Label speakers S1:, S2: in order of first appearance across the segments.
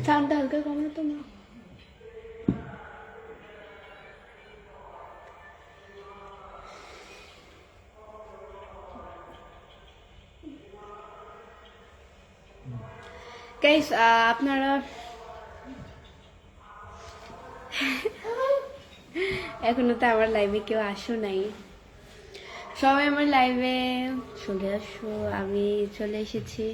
S1: সাউন্ডটা হালকা কম না তোমার। গাইস আপনারা এখনো তো আমার লাইভে কেউ আসো নাই, সবাই আমার লাইভে চলে আসো। আমি চলে এসেছি।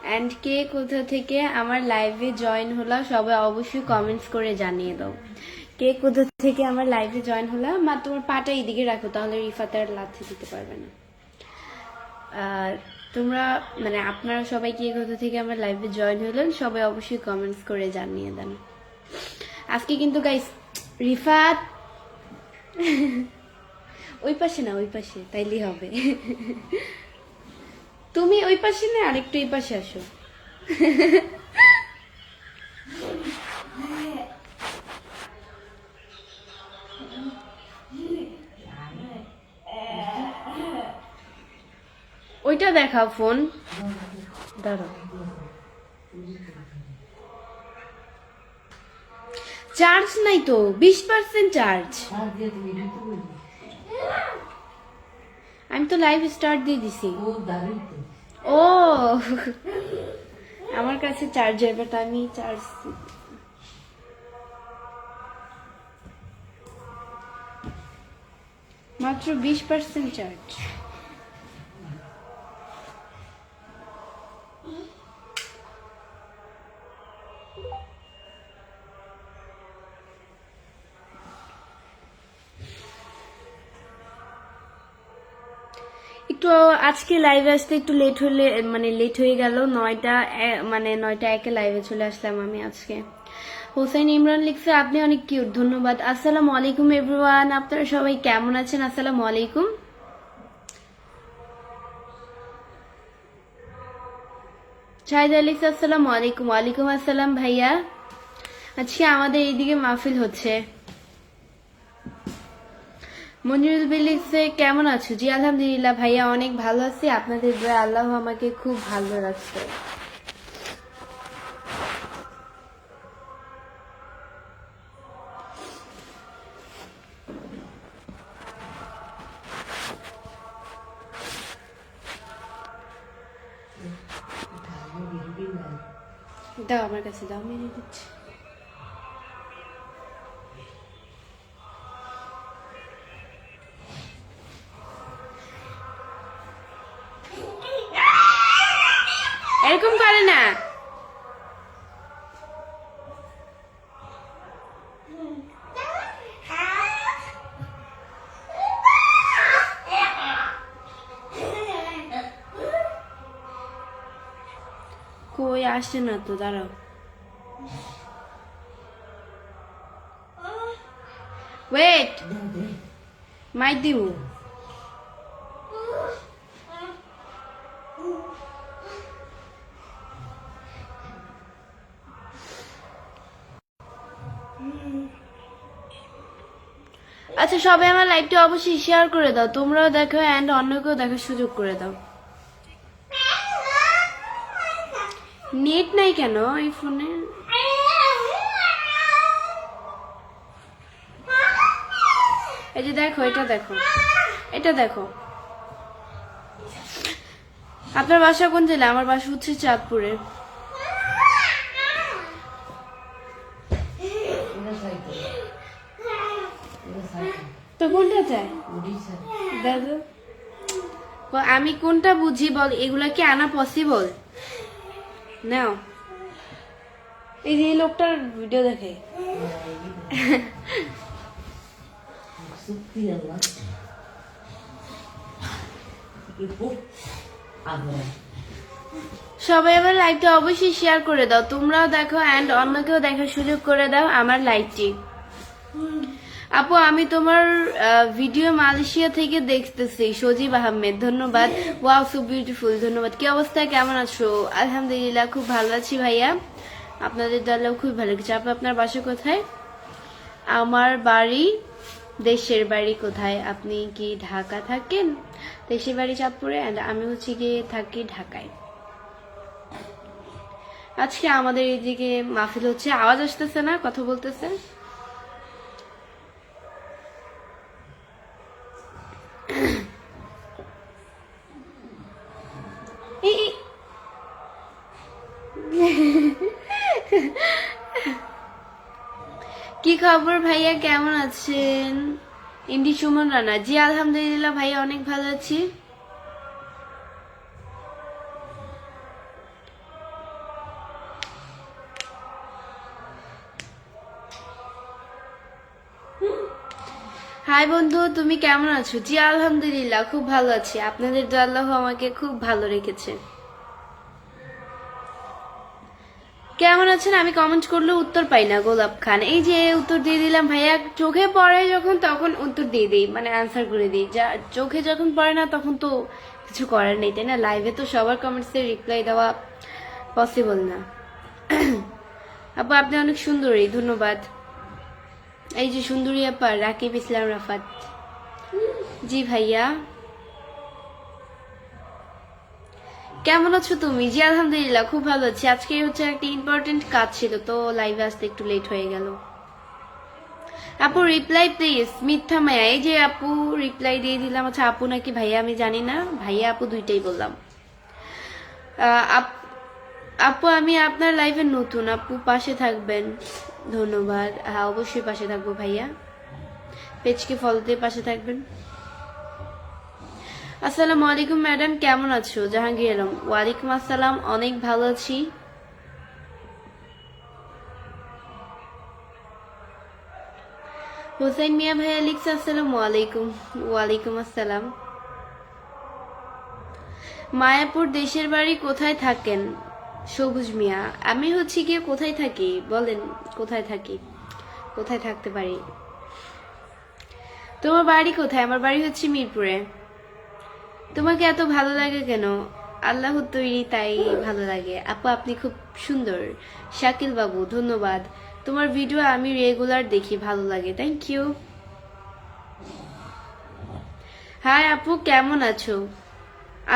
S1: অ্যান্ড কে কোথা থেকে আমার লাইভে জয়েন হলো সবাই অবশ্যই কমেন্টস করে জানিয়ে দাও। কে কোথা থেকে আমার লাইভে জয়েন হলো। মা তোমার পাটা এইদিকে রাখো, তাহলে রিফাত আর লাথি দিতে পারবে না। আর তোমরা মানে আপনারা সবাই কে কোথা থেকে আমার লাইভে জয়েন হলেন সবাই অবশ্যই কমেন্টস করে জানিয়ে দেন। আজকে কিন্তু গাইস রিফাত ওই পাশে না, ওই পাশে তাইলেই হবে। তুমি ওই পাশে না, আরেকটু এই পাশে আসো। ওইটা দেখাও ফোন, দাঁড়াও। চার্জ নাই তো, 20% চার্জ। আমি তো লাইভ স্টার্ট দিয়ে দিছি। ও আমার কাছে চার্জার, বাট আমি চার্জ মাত্র 20% চার্জ। একটু আজকে লাইভে আসতে একটু লেট হলে মানে লেট হয়ে গেল, 9টা মানে 9টা একে লাইভে চলে আসলাম আমি আজকে। হোসেন ইমরান লিখছে আপনি অনেক কিউট, ধন্যবাদ। আসসালামু আলাইকুম এভরিওয়ান, আপনারা সবাই কেমন আছেন? আসসালামু আলাইকুম। শাহিদ লিখছে আসসালামু আলাইকুম। ওয়ালাইকুম আসসালাম ভাইয়া। আজকে আমাদের এইদিকে মাহফিল হচ্ছে। মঞ্জুরুল বিল লিখছে কেমন আছো? জি আলহামদুলিল্লাহ ভাইয়া অনেক ভালো আছি, আপনাদের দোয়া আল্লাহ আমাকে খুব ভালো রাখছে। দাও আমার কাছে দাও, মেরে দিচ্ছি। এরকম করে না। কই আসছে না তো, দাঁড়াও। ওয়েট, মাই দিউ। আচ্ছা সবাই আমার লাইভটা অবশ্যই শেয়ার করে দাও, তোমরাও দেখো অ্যান্ড অন্যকেও দেখার সুযোগ করে দাও। নেট নাই কেন এই ফোনে? এই যে দেখো, এটা দেখো, এটা দেখো। আপনার বাসা কোন জেলা? আমার বাসা হচ্ছে চাঁদপুরে। তো কোনটা চাই দাদু? আমি কোনটা বুঝি বল, এগুলা কি আনা পসিবল? নাও, এই যে লোকটার ভিডিও দেখে। সবাই আমার লাইভটা অবশ্যই শেয়ার করে দাও, তোমরাও দেখো অ্যান্ড অন্যকেও দেখার সুযোগ করে দাও আমার লাইভটি। আপু আমি তোমার ভিডিও মালয়েশিয়া থেকে দেখতেছি। সজীব আহমেদ ধন্যবাদ। ওয়াও সো বিউটিফুল, ধন্যবাদ। কি অবস্থা, কেমন আছো? আলহামদুলিল্লাহ খুব ভালো আছি ভাইয়া, আপনাদের দলেও খুব ভালো লাগছে। আপু আপনার বাসা কোথায়? আমার বাড়ি, দেশের বাড়ি কোথায়? আপনি কি ঢাকা থাকেন? দেশের বাড়ি চাঁদপুরে, অ্যান্ড আমি হচ্ছে গিয়ে থাকি ঢাকায়। আজকে আমাদের এইদিকে মাহফিল হচ্ছে, আওয়াজ আসতেছে না? কথা বলতেছে? কি খবর ভাইয়া, কেমন আছেন? ইন্ডি সুমন রানা, জি আলহামদুলিল্লাহ ভাইয়া অনেক ভালো আছি। হাই বন্ধু, তুমি কেমন আছো? জি আলহামদুলিল্লাহ খুব ভালো আছি, আপনাদের দোয়া আল্লাহ আমাকে খুব ভালো রেখেছে। কেমন আছেন? আমি কমেন্ট করলে উত্তর পাই না। গোলাপ খান, এই যে উত্তর দিয়ে দিলাম ভাইয়া। চোখে পড়ে যখন তখন উত্তর দিয়ে দিই, মানে আনসার করে দিই। যা চোখে যখন পড়ে না তখন তো কিছু করার নেই, তাই না? লাইভে তো সবার কমেন্টসের রিপ্লাই দেওয়া পসিবল না। আপু আপনি অনেক সুন্দরী, ধন্যবাদ। এই যে সুন্দরী আপা রাকিব ইসলাম রাফাত, জি ভাইয়া। কেমন আছো তুমি? জি আলহামদুলিল্লাহ খুব ভালো আছি। আজকে হচ্ছে একটা ইম্পর্টেন্ট কাজ ছিল, তো লাইভে আসতে একটু লেট হয়ে গেল। আপু রিপ্লাই প্লিজ। মিথ্যা মায়া, এই যে আপু রিপ্লাই দিয়ে দিলাম। আচ্ছা আপু নাকি ভাইয়া আমি জানি না, ভাইয়া আপু দুইটাই বললাম। আপু আমি আপনার লাইভে নতুন, আপু পাশে থাকবেন। ধন্যবাদ, হ্যাঁ অবশ্যই পাশে থাকবো ভাইয়া। পেজকে ফলো দিয়ে পাশে থাকবেন। আসসালামু আলাইকুম ম্যাডাম, কেমন আছো? জাহাঙ্গীর আলম, ওয়ালাইকুম আসসালাম, অনেক ভালো আছি। হোসেন মিয়া ভাইয়া লিখছে আসসালামু আলাইকুম। ওয়ালাইকুম আসসালাম। মায়াপুর, দেশের বাড়ি কোথায় থাকেন? সবুজ মিয়া, আমি হচ্ছে গিয়ে কোথায় থাকি বলেন? কোথায় থাকি, কোথায় থাকতে পারি? তোমার বাড়ি কোথায়? আমার বাড়ি হচ্ছে মিরপুরে। তোমাকে এত ভালো লাগে কেন? আল্লাহ তৈরি তাই ভালো লাগে। আপু আপনি খুব সুন্দর। শাকিল বাবু, ধন্যবাদ। তোমার ভিডিও আমি রেগুলার দেখি, ভালো লাগে, থ্যাংক ইউ। হাই আপু, কেমন আছো?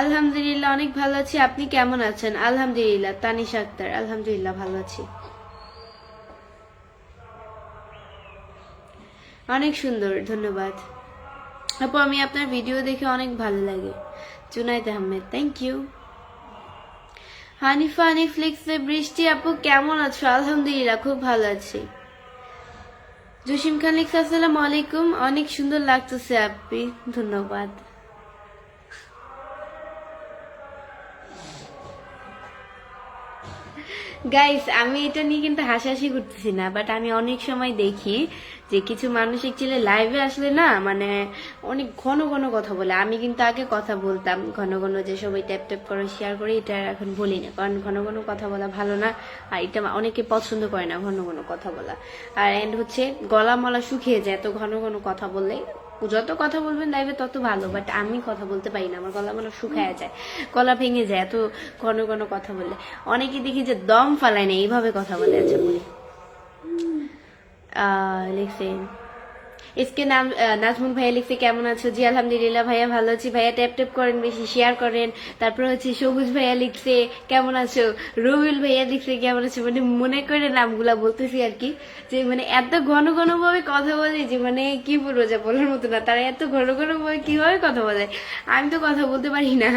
S1: আলহামদুলিল্লাহ অনেক ভালো আছি, আপনি কেমন আছেন? আলহামদুলিল্লাহ। তানিশা আক্তার, আলহামদুলিল্লাহ ভালো আছি। অনেক সুন্দর, ধন্যবাদ। আপু আমি আপনার ভিডিও দেখে অনেক ভালো লাগে। Junaid Ahmed, thank you. হানিফা হানিফ লিখছে বৃষ্টি আপু কেমন আছো? আলহামদুলিল্লাহ খুব ভালো আছি। জসিম খান লিখছে আসসালামু আলাইকুম, অনেক সুন্দর লাগতেছে আপনি, ধন্যবাদ। গাইস আমি এটা নিয়ে কিন্তু হাসাহাসি করতেছি না, বাট আমি অনেক সময় দেখি যে কিছু মানুষ অ্যাকচুয়ালি লাইভে আসলে না, মানে অনেক ঘন ঘন কথা বলে। আমি কিন্তু আগে কথা বলতাম ঘন ঘন, যে সবাই ট্যাপ ট্যাপ করে শেয়ার করে, এটা এখন বলি না, কারণ ঘন ঘন কথা বলা ভালো না। আর এটা অনেকে পছন্দ করে না ঘন ঘন কথা বলা। আর এন্ড হচ্ছে গলা মলা শুকিয়ে যায় এত ঘন ঘন কথা বললে। যত কথা বলবেন লাইভে তত ভালো, বাট আমি কথা বলতে পারি না, আমার গলা মানে শুকায় যায়, গলা ভেঙে যায় এত ঘন ঘন কথা বললে। অনেকে দেখি যে দম ফালায় না, এইভাবে কথা বলে। আচ্ছা বলি, লিখছে इसके नाम নাজমুল ভাইয়া লিখছে কেমন আছো? জি আলহামদুলিল্লাহ ভাইয়া ভালো আছি। ভাইয়া ট্যাপ ট্যাপ করেন, বেশি শেয়ার করেন। তারপর হচ্ছে সবুজ ভাইয়া লিখছে কেমন আছো? রবিউল ভাইয়া লিখছে কেমন আছো? মানে মনে করে নামগুলা বলতেছি আর কি, যে মানে এত ঘন ঘন ভাবে কথা বলে যে মানে কি বলবো, যা বলার মতো না। তারা এত ঘন ঘন ভাবে কিভাবে কথা বলে? আমি তো কথা বলতে পারি না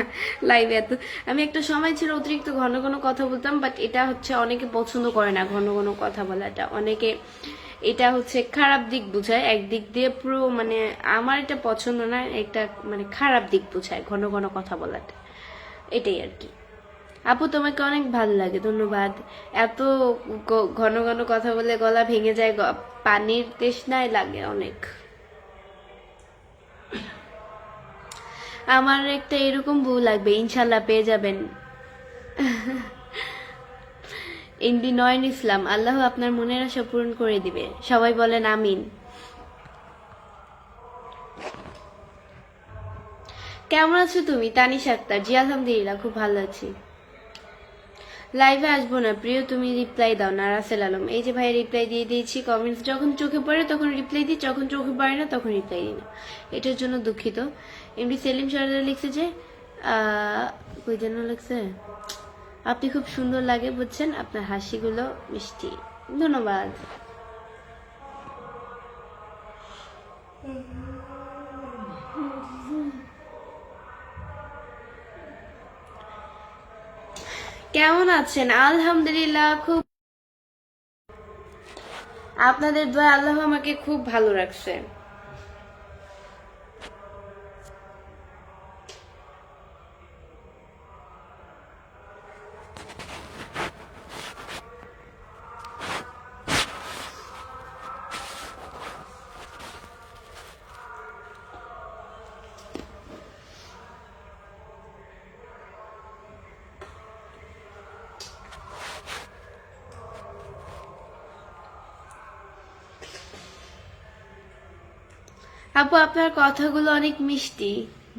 S1: লাইভে এত। আমি একটা সময় ছিল অতিরিক্ত ঘন ঘন কথা বলতাম, বাট এটা হচ্ছে অনেকে পছন্দ করে না ঘন ঘন কথা বলাটা। অনেকে এটা হচ্ছে খারাপ দিক বুঝায়, একদিক দিয়ে পুরো মানে আমার এটা পছন্দ না, একটা মানে খারাপ দিক বুঝায় ঘন ঘন কথা বলাটা, এটাই আর কি। আপু তোমাকে অনেক ভালো লাগে, ধন্যবাদ। এত ঘন ঘন কথা বলে গলা ভেঙে যায়, পানির তৃষ্ণায় লাগে অনেক। আমার একটা এরকম বউ লাগবে, ইনশাল্লাহ পেয়ে যাবেন। ইন্দি নয়ন ইসলাম, আল্লাহ আপনার মনের আশা পূরণ করে দিবে, সবাই বলেন আমিন। কেমন আছো তুমি? তানিশা আক্তার, জি আলহামদুলিল্লাহ খুব ভালো আছি। লাইভে আসবো না প্রিয়, তুমি রিপ্লাই দাও না। রাসেল আলম, এই যে ভাই রিপ্লাই দিয়ে দিয়েছি। কমেন্টস যখন চোখে পড়ে তখন রিপ্লাই দিই, যখন চোখে পড়ে না তখন রিপ্লাই দিই না, এটার জন্য দুঃখিত। এমডি সেলিম সরদার লিখছে যে কই যেন লিখছে, আপনি খুব সুন্দর লাগে বুঝছেন, আপনার হাসিগুলো মিষ্টি। ধন্যবাদ। কেমন আছেন? আলহামদুলিল্লাহ, খুব। আপনাদের দোয়া আল্লাহ আমাকে খুব ভালো রাখছে। আপু আপনার কথাগুলো অনেক মিষ্টি।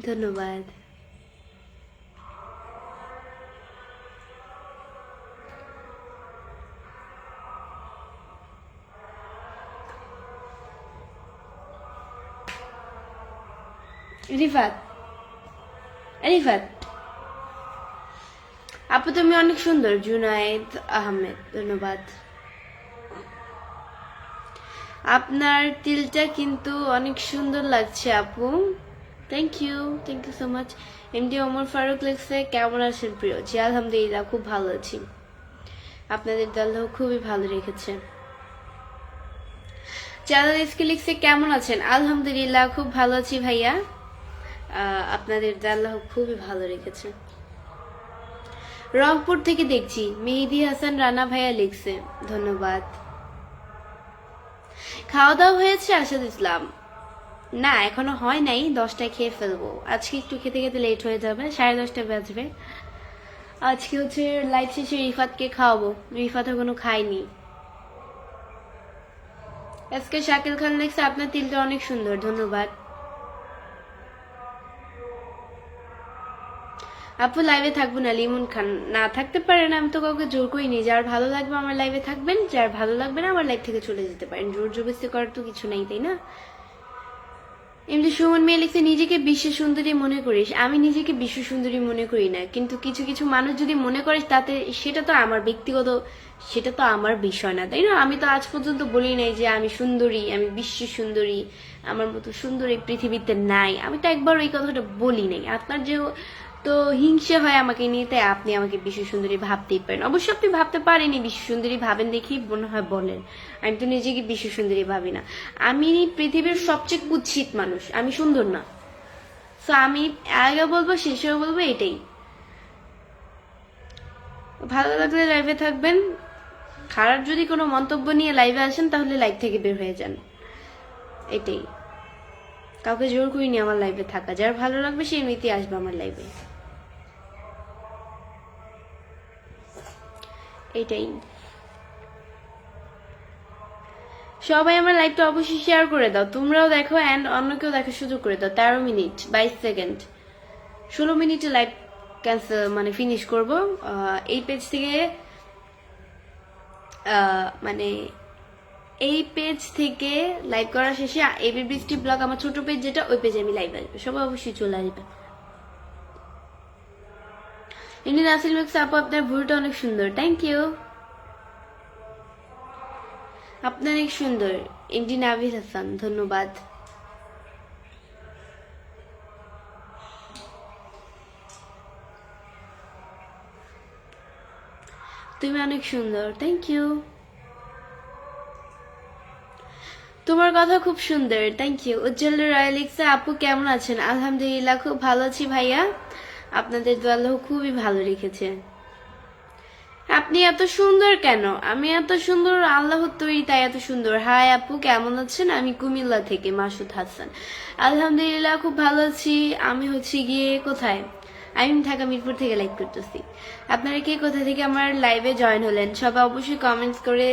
S1: ধন্যবাদ। রিফাত, রিফাত আপু তুমি অনেক সুন্দর। জুনায়েদ আহমেদ, ধন্যবাদ। আপনার তিলটা কিন্তু অনেক সুন্দর লাগছে আপু। Thank you so much. MD Omar Faruk লিখছে কেমন আছেন প্রিয়? জি আলহামদুলিল্লাহ, খুব ভালো আছি। আপনাদের আল্লাহ খুবই ভালো রেখেছে। চাঁদা ইসকে লিখছে কেমন আছেন? আলহামদুলিল্লাহ, খুব ভালো আছি ভাইয়া। আপনাদের আল্লাহ খুবই ভালো রেখেছে। রংপুর থেকে দেখছি, মেহেদি হাসান রানা ভাইয়া লিখছে, ধন্যবাদ। খাওয়া দাওয়া হয়েছে আসাদ ইসলাম? না এখনো হয় নাই, 10টায় খেয়ে ফেলবো। আজকে একটু খেতে খেতে লেট হয়ে যাবে, 10:30 বাজবে। আজকে হচ্ছে লাইভ শেষে রিফাতকে খাওয়াবো, রিফাত এখনো খায়নি। আজকে শাকিল খান লিখছে আপনার তিলটা অনেক সুন্দর, ধন্যবাদ। আপু লাইভে থাকবো না, লিমন খান। না থাকতে পারেন, আমি তো কাউকে জোর করিনি। যার ভালো লাগবে আমার লাইভে থাকবেন, যার ভালো লাগবে না আমার লাইভ থেকে চলে যেতে পারেন। জোর জবরদস্তি করার তো কিছু নাই, তাই না? এমনি সুমন মেয়ে লিখছে নিজেকে বিশ্ব সুন্দরী মনে করিস? আমি নিজেকে বিশ্ব সুন্দরী মনে করি না, কিন্তু কিছু কিছু মানুষ যদি মনে করিস তাতে সেটা তো আমার ব্যক্তিগত, সেটা তো আমার বিষয় না, তাই না? আমি তো আজ পর্যন্ত বলি নাই যে আমি সুন্দরী, আমি বিশ্ব সুন্দরী, আমার মতো সুন্দরী পৃথিবীতে নাই। আমি তো একবার ওই কথাটা বলি নাই। আপনার যে তো হিংসে হয় আমাকে নিয়ে, তাই আপনি আমাকে বিশ্ব সুন্দরী ভাবতেই পারেন। অবশ্য আপনি ভাবতে পারেনি বিশ্ব সুন্দরী, ভাবেন দেখি মনে হয় বলেন। আমি তো নিজেকে বিশ্ব সুন্দরী ভাবি না। আমি পৃথিবীর সবচেয়ে কুৎসিত মানুষ, আমি সুন্দর না। তো আমি আগে বলবো শেষেও বলবো এটাই। ভালো লাগলে লাইভে থাকবেন, খারাপ যদি কোনো মন্তব্য নিয়ে লাইভে আসেন তাহলে লাইভ থেকে বের হয়ে যান, এটাই। কাউকে জোর করিনি আমার লাইভে থাকা, যার ভালো লাগবে সে এমনিতেই আসবে আমার লাইভে, এটাই। সবাই আমার লাইভটা অবশ্যই শেয়ার করে দাও, তোমরাও দেখো অ্যান্ড অন্যকেও দেখার সুযোগ করে দাও। 13 মিনিট 22 সেকেন্ড, 16 মিনিটে লাইভ ক্যান্সেল মানে ফিনিশ করব। এই পেজ থেকে মানে এই পেজ থেকে লাইভ করা শেষে এবি বৃষ্টি ব্লগ আমার ছোট পেজ যেটা, ওই পেজে আমি লাইভ আসবে, সবাই অবশ্যই চলে আসবে। ইন্ডিয়ান নাসির মিক্স আপু আপনার ভুলটা অনেক সুন্দর, থ্যাংক ইউ। আপনার অনেক সুন্দর। এমডি নাভিদ হাসান, ধন্যবাদ। তুমি অনেক সুন্দর, থ্যাংক ইউ। তোমার কথা খুব সুন্দর, থ্যাংক ইউ। উজ্জ্বল রয় লিখছে আপু কেমন আছেন? আলহামদুলিল্লাহ, খুব ভালো আছি ভাইয়া। আপনাদের দোয়া আল্লাহ খুবই ভালো রেখেছে। আপনি এত সুন্দর কেন? আমি এত সুন্দর? আল্লাহ তৈরি তাই এত সুন্দর। হাই আপু কেমন আছেন? আমি কুমিল্লা থেকে মাসুদ হাসান। আলহামদুলিল্লাহ খুব ভালো আছি। আমি হচ্ছে গিয়ে কোথায়, আমি ঢাকা মিরপুর থেকে লাইভ করতেছি। আপনারা কে কোথা থেকে আমার লাইভে জয়েন হলেন সবাই অবশ্যই কমেন্টস করে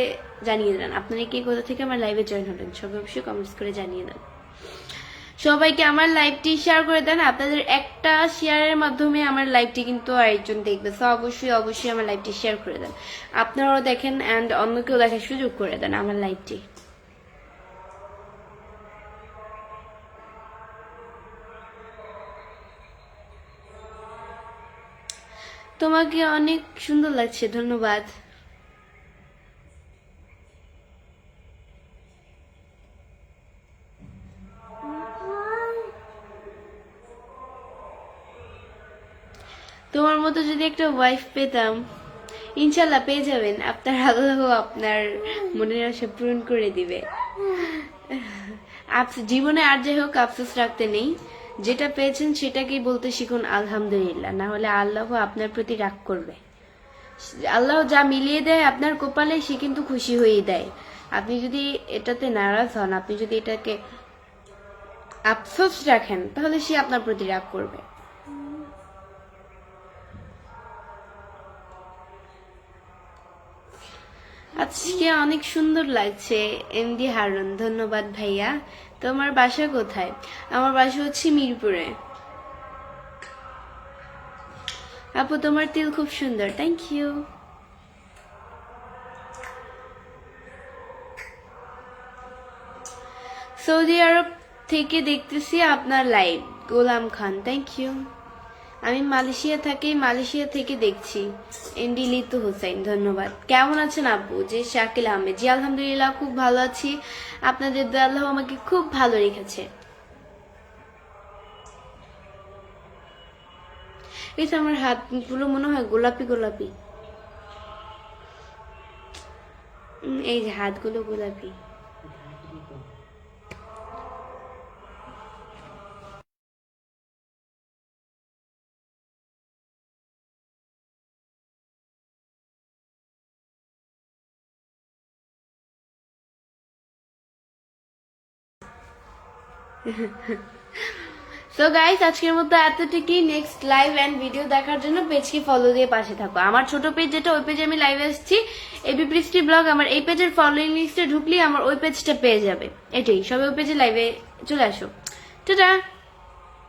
S1: জানিয়ে দেন। আপনারা কে কোথা থেকে আমার লাইভে জয়েন হলেন সবাই অবশ্যই কমেন্টস করে জানিয়ে দেন। সবাইকে আমার লাইভটি শেয়ার করে দেন। আপনাদের একটা শেয়ারের মাধ্যমে আমার লাইভটি কিন্তু আরেকজন দেখবে, সো অবশ্যই অবশ্যই আমার লাইভটি শেয়ার করে দেন। আপনারাও দেখেন অ্যান্ড অন্যকেও দেখার সুযোগ করে দেন আমার লাইভটি। তো তোমাকে অনেক সুন্দর লাগছে, ধন্যবাদ। তোমার মতো যদি একটা ওয়াইফ পেতাম, ইনশাল্লাহ পেয়ে যাবেন, আপনার আল্লাহ আপনার মনের আশা পূরণ করে দিবে। জীবনে আর যাই হোক আফসোস রাখতে নেই, যেটা পেয়েছেন সেটাকেই বলতে শিখুন আলহামদুলিল্লাহ, না হলে আল্লাহ আপনার প্রতি রাগ করবে। আল্লাহ যা মিলিয়ে দেয় আপনার কপালে, সে কিন্তু খুশি হয়েই দেয়। আপনি যদি এটাতে নারাজ হন, আপনি যদি এটাকে আফসোস রাখেন, তাহলে সে আপনার প্রতি রাগ করবে। আজকে অনেক সুন্দর লাগছে এমডি হারুন, ধন্যবাদ ভাইয়া। তোমার বাসা কোথায়? আমার বাসা হচ্ছে মিরপুরে। আপু তোমার তিল খুব সুন্দর, থ্যাংক ইউ। সৌদি আরব থেকে দেখতেছি আপনার live, Golam Khan, thank you. আমি মালয়েশিয়া থাকি, মালয়েশিয়া থেকে দেখছি, এনডি লিতু হোসেন, ধন্যবাদ। কেমন আছেন আপু? যে শাকিল আহমেদ, জি আলহামদুলিল্লাহ খুব ভালো আছি, আপনাদের দোয়া আল্লাহ আমাকে খুব ভালো রেখেছে। এই তো আমার হাতগুলো মনে হয় গোলাপি গোলাপি, এই যে হাতগুলো গোলাপি। সো গাইস, আজকের মতো এতটুকুই। নেক্সট লাইভ এন্ড ভিডিও দেখার জন্য পেজকে ফলো দিয়ে পাশে থাকো। আমার ছোট পেজ যেটা, ওই পেজে আমি লাইভে আসছি, এবি বৃষ্টি ব্লগ। আমার এই পেজের ফলোইং লিস্টে ঢুকলেই আমার ওই পেজটা পেয়ে যাবে। এটাই, সবাই ওই পেজে লাইভে চলে আসো। টাটা।